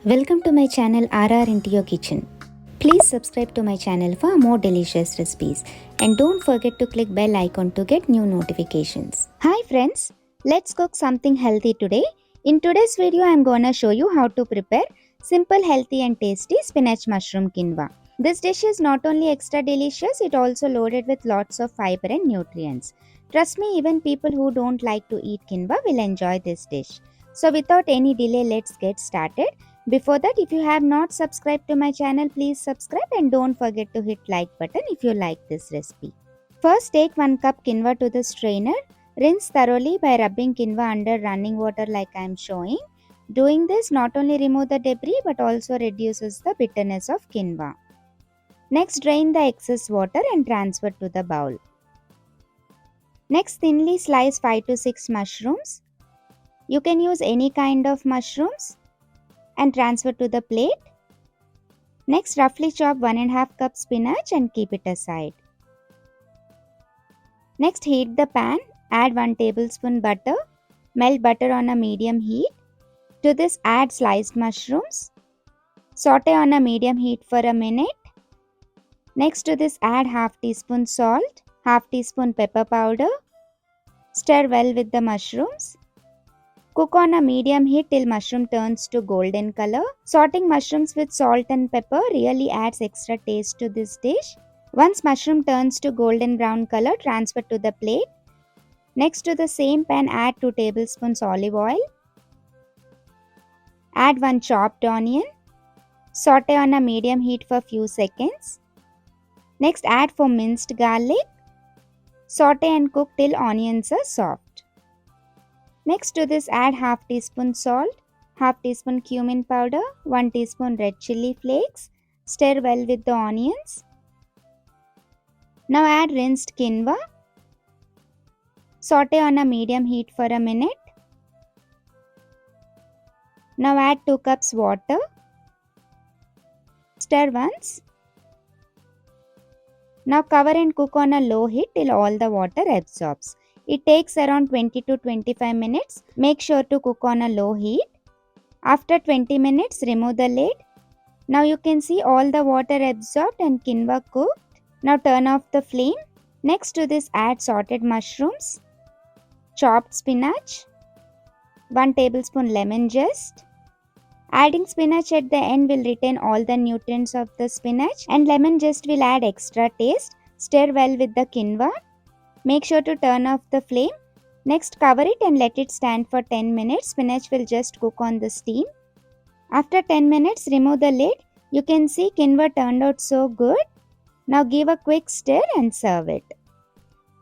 Welcome to my channel RR into your kitchen. Please subscribe to my channel for more delicious recipes and don't forget to click bell icon to get new notifications. Hi friends, let's cook something healthy today. In today's video I am gonna show you how to prepare simple, healthy and tasty spinach mushroom quinoa. This dish is not only extra delicious, it also loaded with lots of fiber and nutrients. Trust me, even people who don't like to eat quinoa will enjoy this dish. So without any delay, let's get started. Before that, if you have not subscribed to my channel, please subscribe and don't forget to hit like button if you like this recipe. First, take 1 cup quinoa to the strainer. Rinse thoroughly by rubbing quinoa under running water like I am showing. Doing this not only remove the debris but also reduces the bitterness of quinoa. Next, drain the excess water and transfer to the bowl. Next, thinly slice 5 to 6 mushrooms. You can use any kind of mushrooms and transfer to the plate. Next, roughly chop 1.5 cup spinach and keep it aside. Next, heat the pan, add 1 tablespoon butter, melt butter on a medium heat. To this, add sliced mushrooms. Saute on a medium heat for a minute. Next to this, add half teaspoon salt, half teaspoon pepper powder. Stir well with the mushrooms. Cook on a medium heat till mushroom turns to golden color. Sauteing mushrooms with salt and pepper really adds extra taste to this dish. Once mushroom turns to golden brown color, transfer to the plate. Next to the same pan, add 2 tablespoons olive oil. Add 1 chopped onion. Saute on a medium heat for few seconds. Next, add 4 minced garlic. Saute and cook till onions are soft. Next to this, add half teaspoon salt, half teaspoon cumin powder, 1 teaspoon red chilli flakes. Stir well with the onions. Now add rinsed quinoa. Saute on a medium heat for a minute. Now add 2 cups water. Stir once. Now cover and cook on a low heat till all the water absorbs. It takes around 20 to 25 minutes. Make sure to cook on a low heat. After 20 minutes, remove the lid. Now you can see all the water absorbed and quinoa cooked. Now turn off the flame. Next to this, add sauteed mushrooms, chopped spinach, 1 tablespoon lemon zest. Adding spinach at the end will retain all the nutrients of the spinach and lemon zest will add extra taste. Stir well with the quinoa. Make sure to turn off the flame. Next, cover it and let it stand for 10 minutes. Spinach will just cook on the steam. After 10 minutes, remove the lid. You can see quinoa turned out so good. Now give a quick stir and serve it.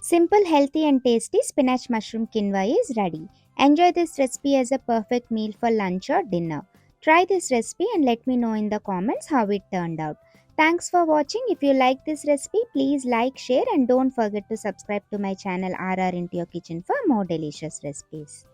Simple, healthy and tasty spinach mushroom quinoa is ready. Enjoy this recipe as a perfect meal for lunch or dinner. Try this recipe and let me know in the comments how it turned out. Thanks for watching. If you like this recipe, please like, share and don't forget to subscribe to my channel RR into your kitchen for more delicious recipes.